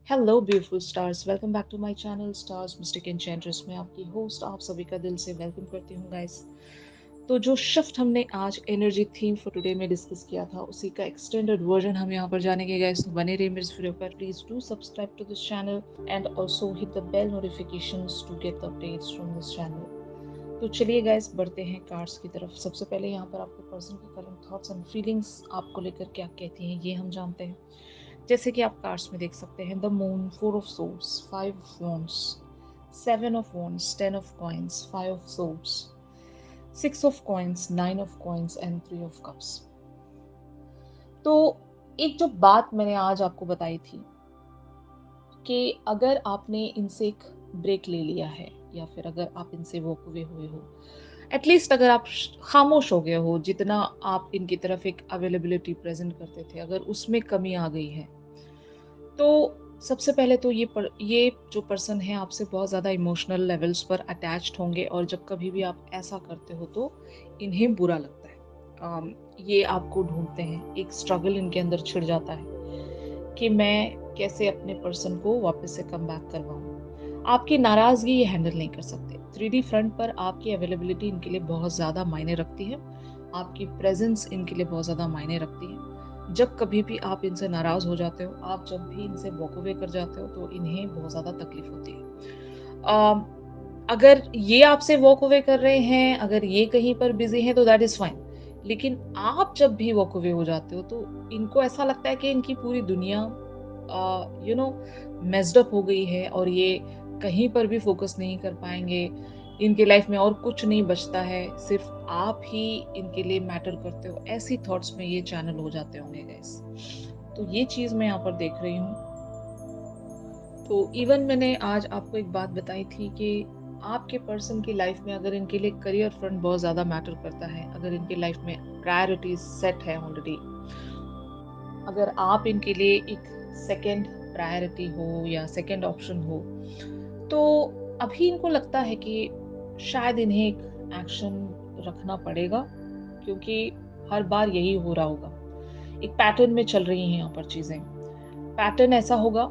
Hello beautiful stars, welcome back to my channel stars mystic enchantress में आपकी host आप सभी का दिल से वेलकम करती हूँ गाइस। तो जो शिफ्ट हमने आज एनर्जी थीम फॉर टुडे में डिस्कस किया था उसी का एक्सटेंडेड वर्जन हम यहाँ पर जानेंगे गाइस। तो बने रहिए मेरे इस वीडियो पर। Please do subscribe to this channel and also hit the bell notifications to get the updates from this channel. तो चलिए गाइस बढ़ते हैं कार्ड्स की तरफ। सबसे पहले यहाँ पर आपके पर्सन की करंट थॉट्स एंड फीलिंग्स आपको लेकर क्या कहती हैं ये हम जानते हैं। जैसे कि आप कार्ड्स में देख सकते हैं the moon, four of swords, five of wands, seven of wands, ten of coins, five of swords, six of coins, nine of coins and three of cups. तो एक जो बात मैंने आज आपको बताई थी कि अगर आपने इनसे एक ब्रेक ले लिया है या फिर अगर आप इनसे वॉक अवे हुए हो, एटलीस्ट अगर आप खामोश हो गए हो, जितना आप इनकी तरफ एक अवेलेबिलिटी प्रेजेंट करते थे अगर उसमें कमी आ गई है, तो सबसे पहले तो ये जो पर्सन है आपसे बहुत ज़्यादा इमोशनल लेवल्स पर अटैच्ड होंगे और जब कभी भी आप ऐसा करते हो तो इन्हें बुरा लगता है। ये आपको ढूंढते हैं, एक स्ट्रगल इनके अंदर छिड़ जाता है कि मैं कैसे अपने पर्सन को वापस से कम बैक करवाऊं। आपकी नाराजगी ये हैंडल नहीं कर सकते। 3D फ्रंट पर आपकी अवेलेबिलिटी इनके लिए बहुत ज़्यादा मायने रखती है, आपकी प्रेजेंस इनके लिए बहुत ज़्यादा मायने रखती है। जब कभी भी आप इनसे नाराज हो जाते हो, आप जब भी इनसे वॉक अवे कर जाते हो तो इन्हें बहुत ज्यादा तकलीफ होती है। अगर ये आपसे वॉक अवे कर रहे हैं, अगर ये कहीं पर बिजी हैं तो दैट इज फाइन। लेकिन आप जब भी वॉक अवे हो जाते हो तो इनको ऐसा लगता है कि इनकी पूरी दुनिया यू नो मेस्ड अप हो गई है और ये कहीं पर भी फोकस नहीं कर पाएंगे। इनके लाइफ में और कुछ नहीं बचता है, सिर्फ आप ही इनके लिए मैटर करते हो। ऐसी थॉट्स में ये चैनल हो जाते होंगे गाइस। तो ये चीज मैं यहाँ पर देख रही हूँ। तो इवन मैंने आज आपको एक बात बताई थी कि आपके पर्सन की लाइफ में अगर इनके लिए करियर फ्रंट बहुत ज्यादा मैटर करता है, अगर इनके लाइफ में प्रायोरिटीज सेट है ऑलरेडी, अगर आप इनके लिए एक सेकंड प्रायोरिटी हो या सेकंड ऑप्शन हो, तो अभी इनको लगता है कि शायद इन्हें एक एक्शन रखना पड़ेगा, क्योंकि हर बार यही हो रहा होगा। एक पैटर्न में चल रही हैं यहाँ पर चीजें। पैटर्न ऐसा होगा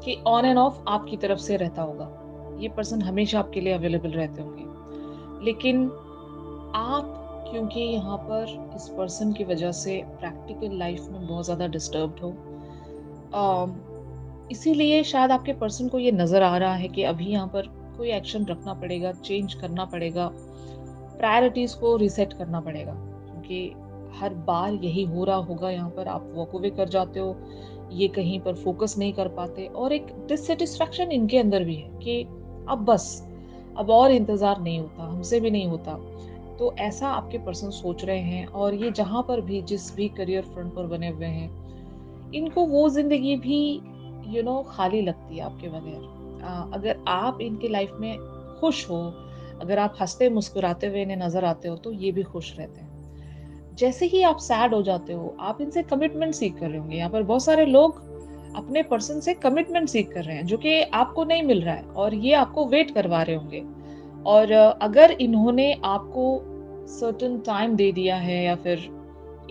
कि ऑन एंड ऑफ आपकी तरफ से रहता होगा। ये पर्सन हमेशा आपके लिए अवेलेबल रहते होंगे, लेकिन आप क्योंकि यहाँ पर इस पर्सन की वजह से प्रैक्टिकल लाइफ में बहुत ज्यादा डिस्टर्ब्ड हो, इसीलिए शायद आपके पर्सन को ये नजर आ रहा है कि अभी यहाँ पर कोई एक्शन रखना पड़ेगा, चेंज करना पड़ेगा, प्रायोरिटीज को रिसेट करना पड़ेगा। क्योंकि हर बार यही हो रहा होगा, यहाँ पर आप वॉक अवे कर जाते हो, ये कहीं पर फोकस नहीं कर पाते और एक डिससेटिस्फैक्शन इनके अंदर भी है कि अब बस, अब और इंतजार नहीं होता, हमसे भी नहीं होता। तो ऐसा आपके पर्सन सोच रहे हैं और ये जहां पर भी जिस भी करियर फ्रंट पर बने हुए हैं, इनको वो जिंदगी भी खाली लगती है आपके बगैर। अगर आप इनके लाइफ में खुश हो, अगर आप हंसते मुस्कुराते हुए इन्हें नजर आते हो तो ये भी खुश रहते हैं। जैसे ही आप सैड हो जाते हो, आप इनसे कमिटमेंट सीख कर रहे होंगे। यहाँ पर बहुत सारे लोग अपने पर्सन से कमिटमेंट सीख कर रहे हैं जो कि आपको नहीं मिल रहा है और ये आपको वेट करवा रहे होंगे। और अगर इन्होंने आपको सर्टेन टाइम दे दिया है या फिर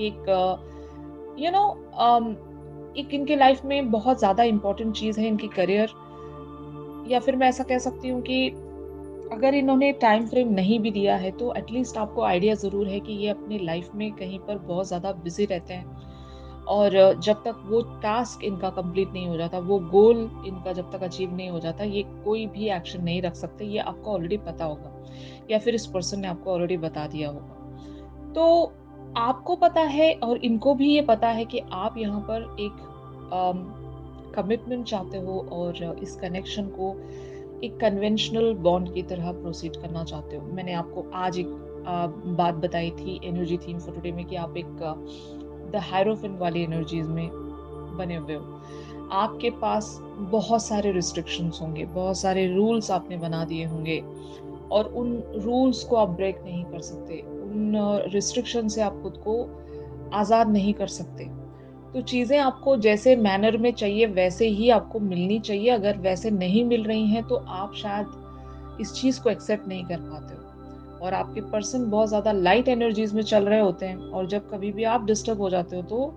एक यू नो एक इनके लाइफ में बहुत ज्यादा इंपॉर्टेंट चीज है इनकी करियर, या फिर मैं ऐसा कह सकती हूँ कि अगर इन्होंने टाइम फ्रेम नहीं भी दिया है तो एटलीस्ट आपको आइडिया जरूर है कि ये अपनी लाइफ में कहीं पर बहुत ज्यादा बिजी रहते हैं। और जब तक वो टास्क इनका कंप्लीट नहीं हो जाता, वो गोल इनका जब तक अचीव नहीं हो जाता, ये कोई भी एक्शन नहीं रख सकते। ये आपको ऑलरेडी पता होगा या फिर इस पर्सन ने आपको ऑलरेडी बता दिया होगा। तो आपको पता है और इनको भी ये पता है कि आप यहाँ पर एक कमिटमेंट चाहते हो और इस कनेक्शन को एक कन्वेंशनल बॉन्ड की तरह प्रोसीड करना चाहते हो। मैंने आपको आज एक बात बताई थी एनर्जी थीम फॉर टुडे में कि आप एक द हायरोफेंट वाली एनर्जीज में बने हुए हो। आपके पास बहुत सारे रिस्ट्रिक्शंस होंगे, बहुत सारे रूल्स आपने बना दिए होंगे और उन रूल्स को आप ब्रेक नहीं कर सकते, उन रिस्ट्रिक्शन से आप खुद को आज़ाद नहीं कर सकते। तो चीज़ें आपको जैसे मैनर में चाहिए वैसे ही आपको मिलनी चाहिए। अगर वैसे नहीं मिल रही हैं तो आप शायद इस चीज़ को एक्सेप्ट नहीं कर पाते हो। और आपके पर्सन बहुत ज़्यादा लाइट एनर्जीज में चल रहे होते हैं और जब कभी भी आप डिस्टर्ब हो जाते हो तो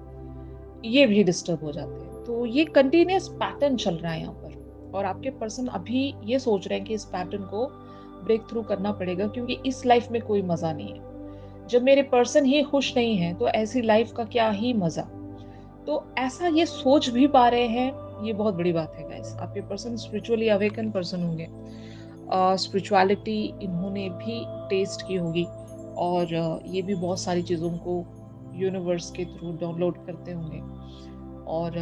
ये भी डिस्टर्ब हो जाते हैं। तो ये कंटिन्यूअस पैटर्न चल रहा है यहाँ पर, और आपके पर्सन अभी ये सोच रहे हैं कि इस पैटर्न को ब्रेक थ्रू करना पड़ेगा, क्योंकि इस लाइफ में कोई मजा नहीं है। जब मेरे पर्सन ही खुश नहीं है तो ऐसी लाइफ का क्या ही मजा। तो ऐसा ये सोच भी पा रहे हैं, ये बहुत बड़ी बात है गाइस। आपके पर्सन स्पिरिचुअली अवेकन पर्सन होंगे, स्पिरिचुअलिटी इन्होंने भी टेस्ट की होगी, और ये भी बहुत सारी चीज़ों को यूनिवर्स के थ्रू डाउनलोड करते होंगे। और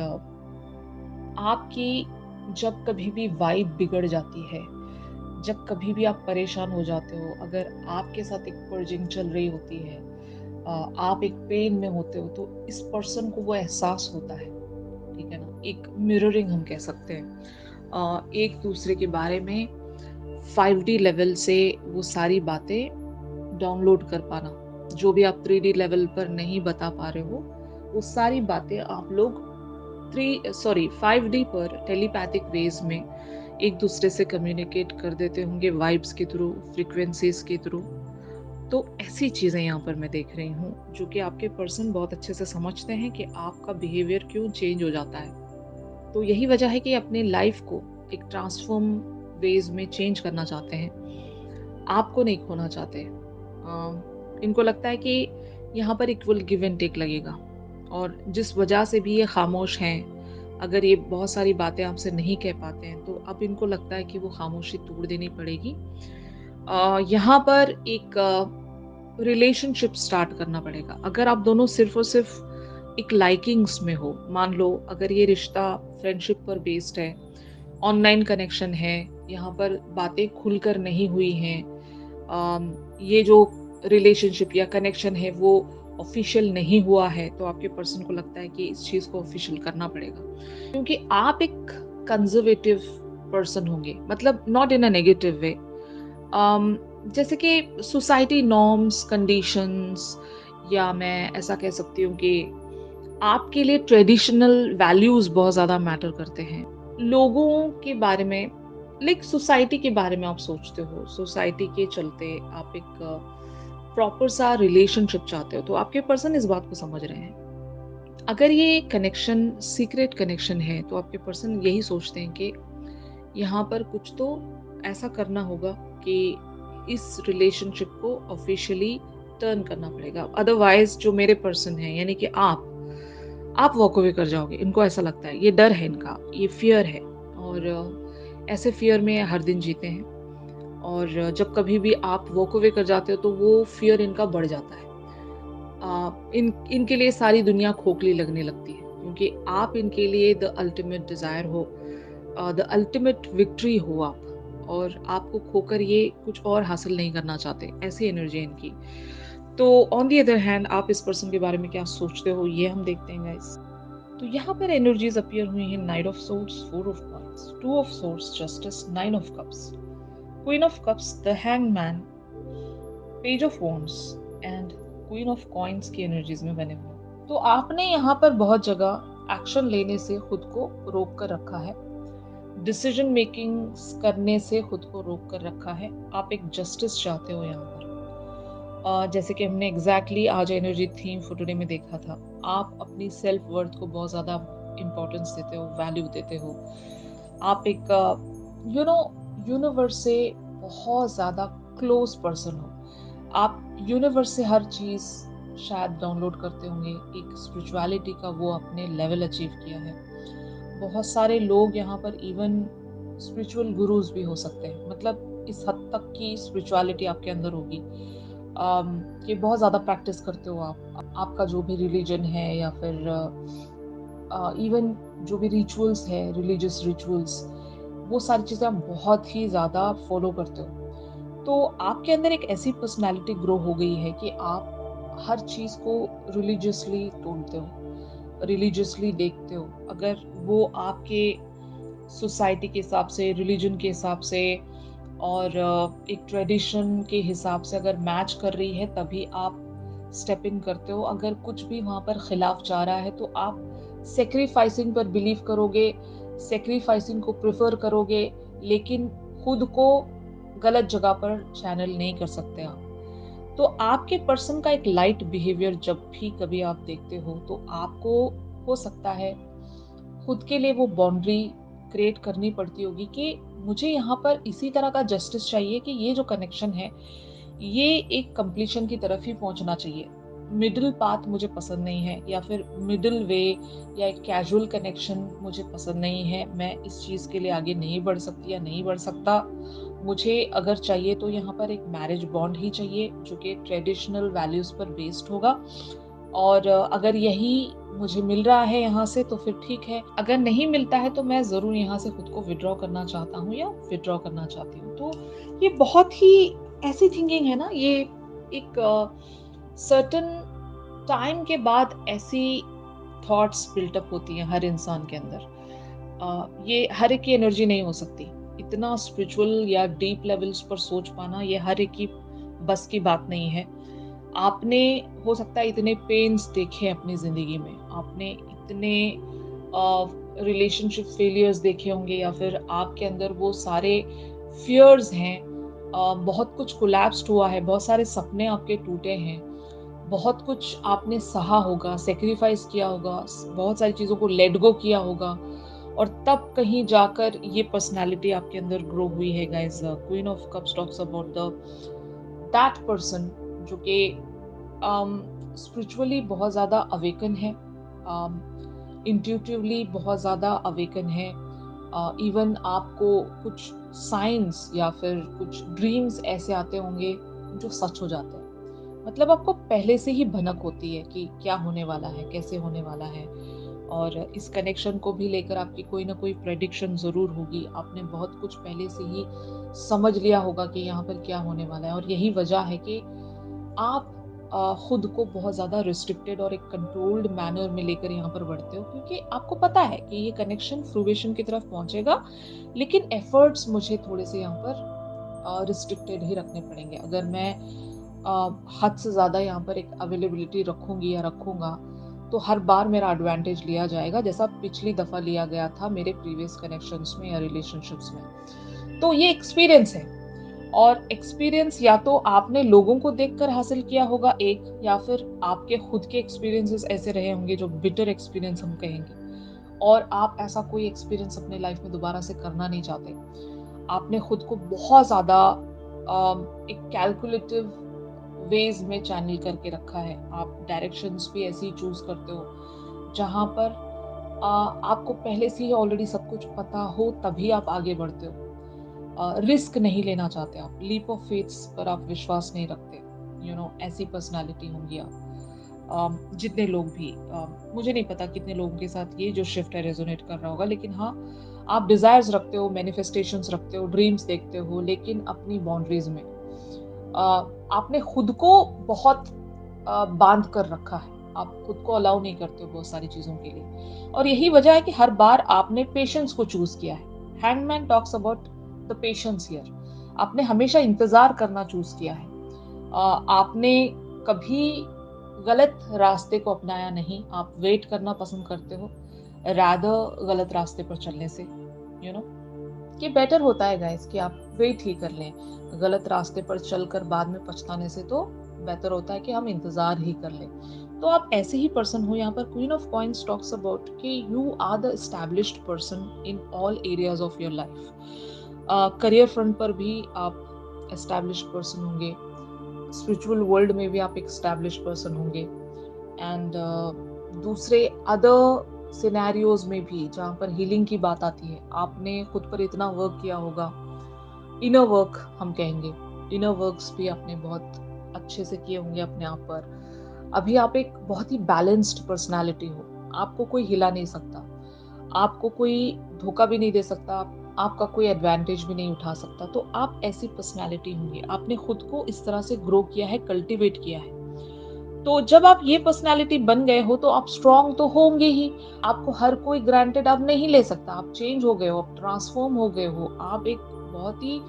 आपकी जब कभी भी वाइब बिगड़ जाती है, जब कभी भी आप परेशान हो जाते हो, अगर आपके साथ एक पर्जिंग चल रही होती है, आप एक पेन में होते हो, तो इस पर्सन को वो एहसास होता है, ठीक है ना। एक मिररिंग हम कह सकते हैं, एक दूसरे के बारे में 5D लेवल से वो सारी बातें डाउनलोड कर पाना, जो भी आप 3D लेवल पर नहीं बता पा रहे हो, वो सारी बातें आप लोग 5D पर टेलीपैथिक वेज में एक दूसरे से कम्युनिकेट कर देते होंगे, वाइब्स के थ्रू, फ्रीक्वेंसीज के थ्रू। तो ऐसी चीजें यहाँ पर मैं देख रही हूँ, जो कि आपके पर्सन बहुत अच्छे से समझते हैं कि आपका बिहेवियर क्यों चेंज हो जाता है। तो यही वजह है कि अपने लाइफ को एक ट्रांसफॉर्म वेज में चेंज करना चाहते हैं, आपको नहीं खोना चाहते। इनको लगता है कि यहाँ पर इक्वल गिव एंड टेक लगेगा, और जिस वजह से भी ये खामोश हैं, अगर ये बहुत सारी बातें आपसे नहीं कह पाते हैं, तो अब इनको लगता है कि वो खामोशी तोड़ देनी पड़ेगी। यहाँ पर एक रिलेशनशिप स्टार्ट करना पड़ेगा। अगर आप दोनों सिर्फ और सिर्फ एक लाइकिंग्स में हो, मान लो अगर ये रिश्ता फ्रेंडशिप पर बेस्ड है, ऑनलाइन कनेक्शन है, यहाँ पर बातें खुलकर नहीं हुई हैं, ये जो रिलेशनशिप या कनेक्शन है वो ऑफिशियल नहीं हुआ है, तो आपके पर्सन को लगता है कि इस चीज को ऑफिशियल करना पड़ेगा, क्योंकि आप एक कंजर्वेटिव पर्सन होंगे, मतलब not in a negative way. जैसे कि सोसाइटी नॉर्म्स, कंडीशंस, या मैं ऐसा कह सकती हूँ कि आपके लिए ट्रेडिशनल वैल्यूज बहुत ज्यादा मैटर करते हैं। लोगों के बारे में, लाइक सोसाइटी के बारे में आप सोचते हो, सोसाइटी के चलते आप एक प्रॉपर सा रिलेशनशिप चाहते हो, तो आपके पर्सन इस बात को समझ रहे हैं। अगर ये कनेक्शन सीक्रेट कनेक्शन है, तो आपके पर्सन यही सोचते हैं कि यहाँ पर कुछ तो ऐसा करना होगा कि इस रिलेशनशिप को ऑफिशियली टर्न करना पड़ेगा, अदरवाइज जो मेरे पर्सन है, यानी कि आप वॉक अवे कर जाओगे। इनको ऐसा लगता है, ये डर है इनका, ये फियर है, और ऐसे फियर में हर दिन जीते हैं। और जब कभी भी आप वॉक अवे कर जाते हो, तो वो फियर इनका बढ़ जाता है। इनके लिए सारी दुनिया खोखली लगने लगती है, क्योंकि आप इनके लिए द अल्टीमेट डिजायर हो, द अल्टीमेट विक्ट्री हो आप, और आपको खोकर ये कुछ और हासिल नहीं करना चाहते। ऐसी एनर्जी है इनकी। तो ऑन दी अदर हैंड, आप इस पर्सन के बारे में क्या सोचते हो, ये हम देखते हैं गाइस। तो यहाँ पर एनर्जीज अपीयर हुई हैं, night of swords, 4 of cups, 2 of swords, justice, 9 of cups, queen of cups, the hangman, page of wands and queen of coins की एनर्जीज में बने हुए। तो आपने यहाँ पर बहुत जगह एक्शन लेने से खुद को रोक कर रखा है, डिसीजन मेकिंग करने से खुद को रोक कर रखा है। आप एक जस्टिस चाहते हो यहाँ पर। जैसे कि हमने एग्जैक्टली आज एनर्जी थीम फॉर टुडे में देखा था, आप अपनी सेल्फ वर्थ को बहुत ज़्यादा इम्पोर्टेंस देते हो, वैल्यू देते हो। आप एक यूनिवर्स से बहुत ज़्यादा क्लोज पर्सन हो। आप यूनिवर्स से हर चीज़ शायद डाउनलोड करते होंगे, एक स्पिरिचुअलिटी का वो आपने लेवल अचीव किया है। बहुत सारे लोग यहाँ पर इवन स्पिरिचुअल गुरुज भी हो सकते हैं, मतलब इस हद तक की स्पिरिचुअलिटी आपके अंदर होगी कि बहुत ज़्यादा प्रैक्टिस करते हो आप। आपका जो भी रिलीजन है, या फिर इवन जो भी रिचुअल्स है, रिलीजियस रिचुअल्स, वो सारी चीज़ें आप बहुत ही ज़्यादा फॉलो करते हो। तो आपके अंदर एक ऐसी पर्सनालिटी ग्रो हो गई है कि आप हर चीज़ को रिलीजियसली तोड़ते हो, रिलीजियसली देखते हो। अगर वो आपके सोसाइटी के हिसाब से, रिलीजन के हिसाब से, और एक ट्रेडिशन के हिसाब से अगर मैच कर रही है, तभी आप स्टेप इन करते हो। अगर कुछ भी वहाँ पर खिलाफ जा रहा है, तो आप सेक्रीफाइसिंग पर बिलीव करोगे, सेक्रीफाइसिंग को प्रेफर करोगे, लेकिन खुद को गलत जगह पर चैनल नहीं कर सकते आप। तो आपके पर्सन का एक लाइट बिहेवियर जब भी कभी आप देखते हो, तो आपको हो सकता है खुद के लिए वो बाउंड्री क्रिएट करनी पड़ती होगी कि मुझे यहाँ पर इसी तरह का जस्टिस चाहिए कि ये जो कनेक्शन है, ये एक कंप्लीशन की तरफ ही पहुंचना चाहिए। मिडिल पाथ मुझे पसंद नहीं है, या फिर मिडिल वे या एक कैजुअल कनेक्शन मुझे पसंद नहीं है। मैं इस चीज़ के लिए आगे नहीं बढ़ सकती या नहीं बढ़ सकता। मुझे अगर चाहिए तो यहाँ पर एक मैरिज बॉन्ड ही चाहिए जो कि ट्रेडिशनल वैल्यूज़ पर बेस्ड होगा। और अगर यही मुझे मिल रहा है यहाँ से तो फिर ठीक है। अगर नहीं मिलता है तो मैं ज़रूर यहाँ से खुद को विथड्रॉ करना चाहता हूँ या विथड्रॉ करना चाहती हूँ। तो ये बहुत ही ऐसी थिंकिंग है ना, ये एक सर्टेन टाइम के बाद ऐसी थॉट्स बिल्टअप होती हैं हर इंसान के अंदर। ये हर एक की एनर्जी नहीं हो सकती। इतना स्पिरिचुअल या डीप लेवल्स पर सोच पाना ये हर एक की बस की बात नहीं है। आपने हो सकता है इतने पेन्स देखे अपनी ज़िंदगी में, आपने इतने रिलेशनशिप फेलियर्स देखे होंगे, या फिर आपके अंदर वो सारे फियर्स हैं। बहुत कुछ कोलैप्स्ड हुआ है, बहुत सारे सपने आपके टूटे हैं, बहुत कुछ आपने सहा होगा, सैक्रिफाइस किया होगा, बहुत सारी चीज़ों को लेट गो किया होगा, और तब कहीं जाकर ये पर्सनालिटी आपके अंदर ग्रो हुई है guys. Queen of cups talks about the that person जो कि स्पिरिचुअली बहुत ज़्यादा अवेकन है, इंट्यूटिवली बहुत ज़्यादा अवेकन है। इवन आपको कुछ साइंस या फिर कुछ ड्रीम्स ऐसे आते होंगे जो सच हो जाते हैं। मतलब आपको पहले से ही भनक होती है कि क्या होने वाला है, कैसे होने वाला है, और इस कनेक्शन को भी लेकर आपकी कोई ना कोई प्रेडिक्शन ज़रूर होगी। आपने बहुत कुछ पहले से ही समझ लिया होगा कि यहाँ पर क्या होने वाला है, और यही वजह है कि आप खुद को बहुत ज़्यादा रिस्ट्रिक्टेड और एक कंट्रोल्ड मैनर में लेकर यहाँ पर बढ़ते हो, क्योंकि आपको पता है कि ये कनेक्शन फ्रूवेशन की तरफ पहुंचेगा, लेकिन एफर्ट्स मुझे थोड़े से यहाँ पर रिस्ट्रिक्टेड ही रखने पड़ेंगे। अगर मैं हद से ज़्यादा यहाँ पर एक अवेलेबिलिटी रखूंगी या रखूंगा तो हर बार मेरा एडवांटेज लिया जाएगा, जैसा पिछली दफ़ा लिया गया था मेरे प्रीवियस कनेक्शंस में या रिलेशनशिप्स में। तो ये एक्सपीरियंस है, और एक्सपीरियंस या तो आपने लोगों को देखकर हासिल किया होगा एक, या फिर आपके खुद के एक्सपीरियंसेस ऐसे रहे होंगे जो बिटर एक्सपीरियंस हम कहेंगे, और आप ऐसा कोई एक्सपीरियंस अपने लाइफ में दोबारा से करना नहीं चाहते। आपने खुद को बहुत ज़्यादा एक कैलकुलेटिव वेज में चैनल करके रखा है। आप डायरेक्शंस भी ऐसे ही चूज करते हो जहाँ पर आपको पहले से ही ऑलरेडी सब कुछ पता हो, तभी आप आगे बढ़ते हो। रिस्क नहीं लेना चाहते, आप लीप ऑफ फेथ्स पर आप विश्वास नहीं रखते। ऐसी पर्सनालिटी होंगी आप। जितने लोग भी, मुझे नहीं पता कितने लोगों के साथ ये जो शिफ्ट है रेजोनेट कर रहा होगा, लेकिन हाँ, आप डिजायर्स रखते हो, मैनिफेस्टेशंस रखते हो, ड्रीम्स देखते हो, लेकिन अपनी बाउंड्रीज में। आपने खुद को बहुत बांध कर रखा है, आप खुद को अलाउ नहीं करते हो बहुत सारी चीजों के लिए, और यही वजह है कि हर बार आपने पेशेंस को चूज किया है। Hangman talks about the patience here. आपने हमेशा इंतजार करना चूज किया है। आपने कभी गलत रास्ते को अपनाया नहीं, आप वेट करना पसंद करते हो रादर गलत रास्ते पर चलने से। कि बेटर होता है गाइस कि आप वेट ही कर लें। गलत रास्ते पर चलकर बाद में पछताने से तो बेहतर होता है कि हम इंतजार ही कर लें। तो आप ऐसे ही पर्सन हो। यहाँ पर queen of coins talks about कि you are the established person in all areas of your life. Career front पर भी आप एस्टैब्लिश्ड पर्सन होंगे, स्पिरिचुअल वर्ल्ड में भी आप एक एस्टैब्लिश्ड पर्सन होंगे, एंड दूसरे अदर सिनेरियोज में भी जहाँ पर हीलिंग की बात आती है, आपने खुद पर इतना वर्क किया होगा। इनर वर्क हम कहेंगे, इनर वर्क्स भी आपने बहुत अच्छे से किए होंगे अपने आप पर। अभी आप एक बहुत ही बैलेंस्ड पर्सनालिटी हो, आपको कोई हिला नहीं सकता, आपको कोई धोखा भी नहीं दे सकता, आपका कोई एडवांटेज भी नहीं उठा सकता। तो आप ऐसी पर्सनालिटी होंगी, आपने खुद को इस तरह से ग्रो किया है, कल्टीवेट किया है। तो जब आप ये पर्सनालिटी बन गए हो तो आप स्ट्रांग तो होंगे ही। आपको हर कोई ग्रांटेड अब नहीं ले सकता, आप चेंज हो गए हो, आप ट्रांसफॉर्म हो गए हो, आप एक बहुत ही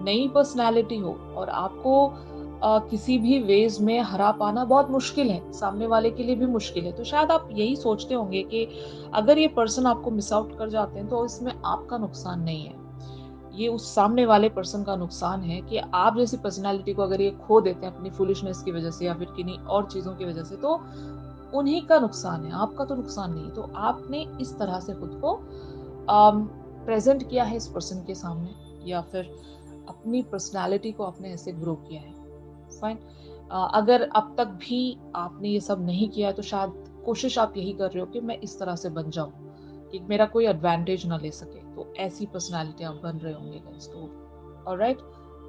नई पर्सनालिटी हो, और आपको किसी भी वेज में हरा पाना बहुत मुश्किल है, सामने वाले के लिए भी मुश्किल है। तो शायद आप यही सोचते होंगे कि अगर ये पर्सन आपको मिस आउट कर जाते हैं तो इसमें आपका नुकसान नहीं है, ये उस सामने वाले पर्सन का नुकसान है कि आप जैसी पर्सनालिटी को अगर ये खो देते हैं अपनी फुलिशनेस की वजह से या फिर किन्हीं और चीजों की वजह से, तो उन्हीं का नुकसान है, आपका तो नुकसान नहीं। तो आपने इस तरह से खुद को प्रेजेंट किया है इस पर्सन के सामने, या फिर अपनी पर्सनालिटी को आपने ऐसे ग्रो किया है। फाइन। अगर अब तक भी आपने ये सब नहीं किया है, तो शायद कोशिश आप यही कर रहे हो कि मैं इस तरह से बन जाऊं कि मेरा कोई एडवांटेज ना ले सके। तो ऐसी पर्सनालिटी आप बन रहे होंगे गाइस। तो alright,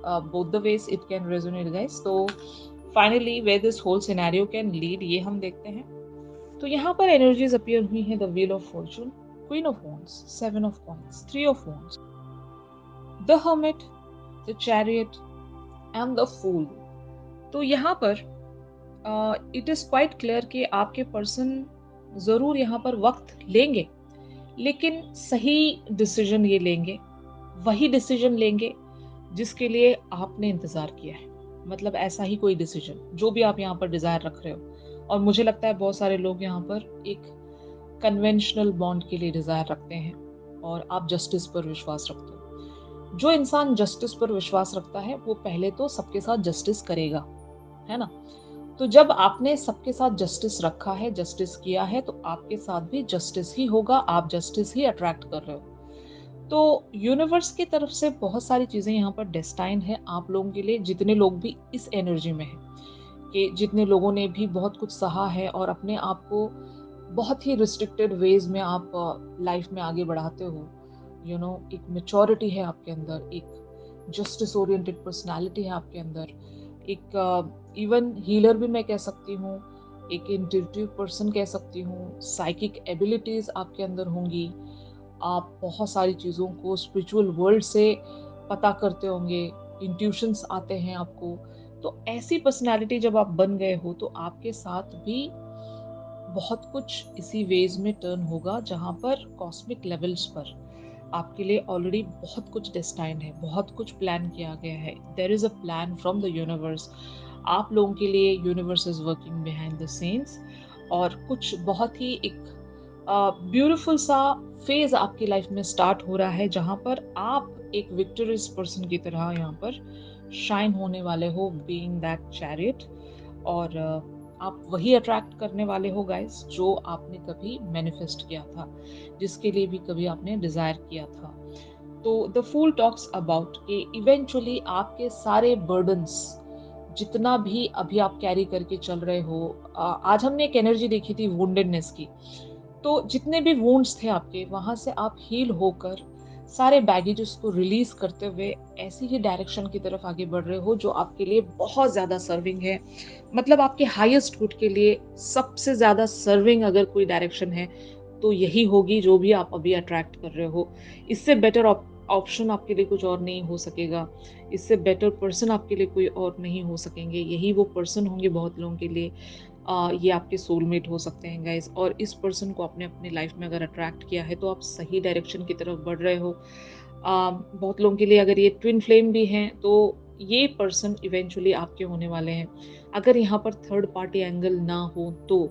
both the ways it can resonate guys. तो finally where this whole scenario can lead, ये हम देखते हैं। तो यहाँ पर एनर्जीज अपीयर हुई हैं। The wheel of fortune, queen of wands, seven of coins, three of wands, the hermit, the chariot and the fool. तो यहाँ पर इट इज क्वाइट क्लियर कि आपके पर्सन जरूर यहाँ पर वक्त लेंगे, लेकिन सही डिसीजन ये लेंगे, वही डिसीजन लेंगे जिसके लिए आपने इंतजार किया है। मतलब ऐसा ही कोई डिसीजन जो भी आप यहाँ पर डिजायर रख रहे हो। और मुझे लगता है बहुत सारे लोग यहाँ पर एक कन्वेंशनल बॉन्ड के लिए डिजायर रखते हैं, और आप जस्टिस पर विश्वास रखते हो। जो इंसान जस्टिस पर विश्वास रखता है वो पहले तो सबके साथ जस्टिस करेगा, है ना। तो जब आपने सबके साथ जस्टिस रखा है, जस्टिस किया है, तो आपके साथ भी जस्टिस ही होगा। आप जस्टिस ही अट्रैक्ट कर रहे हो। तो यूनिवर्स की तरफ से बहुत सारी चीजें यहाँ पर डेस्टाइन है आप लोगों के लिए, जितने लोग भी इस एनर्जी में हैं, कि जितने लोगों ने भी बहुत कुछ सहा है और अपने आप को बहुत ही रिस्ट्रिक्टेड वेज में आप लाइफ में आगे बढ़ाते हो। एक मेच्योरिटी है आपके अंदर, एक जस्टिस ओरिएंटेड पर्सनालिटी है आपके अंदर, एक इवन हीलर भी मैं कह सकती हूँ, एक इंट्यूटिव पर्सन कह सकती हूँ, साइकिक एबिलिटीज आपके अंदर होंगी। आप बहुत सारी चीज़ों को स्पिरिचुअल वर्ल्ड से पता करते होंगे, इंट्यूशंस आते हैं आपको। तो ऐसी पर्सनालिटी जब आप बन गए हो, तो आपके साथ भी बहुत कुछ इसी वेज में टर्न होगा, जहाँ पर कॉस्मिक लेवल्स पर आपके लिए ऑलरेडी बहुत कुछ डेस्टाइंड है, बहुत कुछ प्लान किया गया है। There is a plan from the universe आप लोगों के लिए। Universe is working behind the scenes, और कुछ बहुत ही एक ब्यूटीफुल सा फेज आपकी लाइफ में स्टार्ट हो रहा है, जहाँ पर आप एक विक्टोरियस पर्सन की तरह यहाँ पर शाइन होने वाले हो, बीइंग दैट चैरियट। और आप वही अट्रैक्ट करने वाले हो गाइस जो आपने कभी मैनिफेस्ट किया था, जिसके लिए भी कभी आपने डिजायर किया था। तो द फूल टॉक्स अबाउट कि इवेंचुअली आपके सारे बर्डन्स, जितना भी अभी आप कैरी करके चल रहे हो, आज हमने एक एनर्जी देखी थी वुंडेडनेस की। तो जितने भी वुंड्स थे आपके, वहां से आप हील होकर सारे बैगेजेस को रिलीज करते हुए ऐसी ही डायरेक्शन की तरफ आगे बढ़ रहे हो जो आपके लिए बहुत ज्यादा सर्विंग है। मतलब आपके हाईएस्ट गुड के लिए सबसे ज्यादा सर्विंग अगर कोई डायरेक्शन है तो यही होगी जो भी आप अभी अट्रैक्ट कर रहे हो। इससे बेटर ऑप्शन आपके लिए कुछ और नहीं हो सकेगा, इससे बेटर पर्सन आपके लिए कोई और नहीं हो सकेंगे। यही वो पर्सन होंगे बहुत लोगों के लिए। ये आपके सोलमेट हो सकते हैं गाइज। और इस पर्सन को आपने अपनी लाइफ में अगर अट्रैक्ट किया है तो आप सही डायरेक्शन की तरफ बढ़ रहे हो। बहुत लोगों के लिए अगर ये ट्विन फ्लेम भी हैं तो ये पर्सन इवेंचुअली आपके होने वाले हैं, अगर यहाँ पर थर्ड पार्टी एंगल ना हो तो।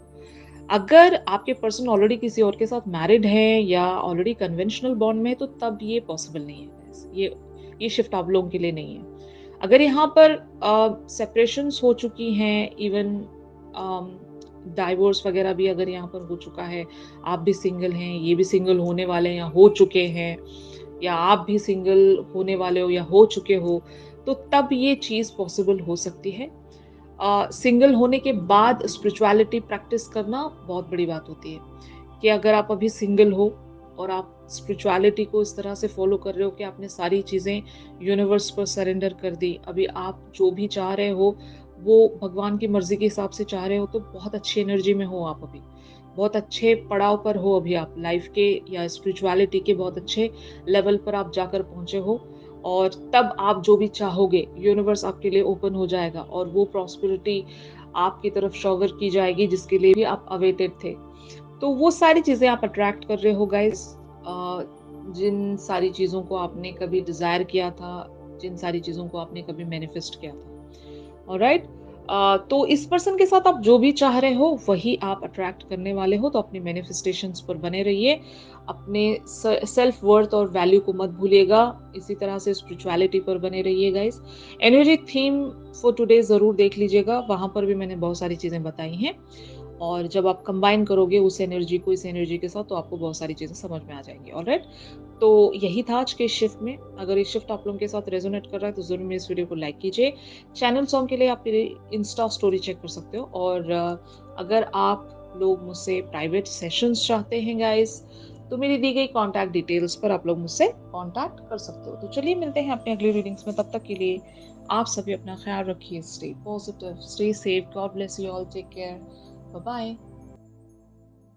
अगर आपके पर्सन ऑलरेडी किसी और के साथ मैरिड है या ऑलरेडी कन्वेंशनल बॉन्ड में है, तो तब ये पॉसिबल नहीं है guys। ये शिफ्ट आप लोगों के लिए नहीं है। अगर यहाँ पर सेपरेशंस हो चुकी हैं, इवन डाइवोर्स वगैरह भी अगर यहाँ पर हो चुका है, आप भी सिंगल हैं, ये भी सिंगल होने वाले हैं या हो चुके हैं, या आप भी सिंगल होने वाले हो या हो चुके हो, तो तब ये चीज़ पॉसिबल हो सकती है। सिंगल होने के बाद स्पिरिचुअलिटी प्रैक्टिस करना बहुत बड़ी बात होती है। कि अगर आप अभी सिंगल हो और आप स्पिरिचुअलिटी को इस तरह से फॉलो कर रहे हो कि आपने सारी चीज़ें यूनिवर्स पर सरेंडर कर दी, अभी आप जो भी चाह रहे हो वो भगवान की मर्जी के हिसाब से चाह रहे हो, तो बहुत अच्छी एनर्जी में हो आप अभी, बहुत अच्छे पड़ाव पर हो अभी आप लाइफ के, या स्पिरिचुअलिटी के बहुत अच्छे लेवल पर आप जाकर पहुंचे हो। और तब आप जो भी चाहोगे यूनिवर्स आपके लिए ओपन हो जाएगा, और वो प्रॉस्पेरिटी आपकी तरफ शॉवर की जाएगी जिसके लिए भी आप अवेटेड थे। तो वो सारी चीजें आप अट्रैक्ट कर रहे हो गाइस, जिन सारी चीजों को आपने कभी डिजायर किया था, जिन सारी चीजों को आपने कभी मैनिफेस्ट किया था। ऑलराइट, तो इस पर्सन के साथ आप जो भी चाह रहे हो वही आप अट्रैक्ट करने वाले हो। तो अपनी मैनिफेस्टेशंस पर बने रहिए, अपने सेल्फ वर्थ और वैल्यू को मत भूलिएगा। इसी तरह से स्पिरिचुअलिटी पर बने रहिए guys. Energy theme for today जरूर देख लीजिएगा, वहां पर भी मैंने बहुत सारी चीजें बताई हैं। और जब आप कंबाइन करोगे उस एनर्जी को इस एनर्जी के साथ, तो आपको बहुत सारी चीज़ें समझ में आ जाएँगी, ऑलराइट? तो यही था आज के शिफ्ट में। अगर ये शिफ्ट आप लोगों के साथ रेज़ोनेट कर रहा है, तो ज़रूर मेरे इस वीडियो को लाइक कीजिए। चैनल सॉन्ग के लिए आप मेरे इंस्टा स्टोरी चेक कर सकते हो, और अगर आप लोग मुझसे प्राइवेट सेशंस चाहते हैं गाइज़, तो मेरी दी गई कॉन्टैक्ट डिटेल्स पर आप लोग मुझसे कॉन्टैक्ट कर सकते हो। तो चलिए मिलते हैं अपने अगली रीडिंग्स में, तब तक के लिए आप सभी अपना ख़्याल रखिए, stay positive, stay safe, God bless you all, take care, bye bye.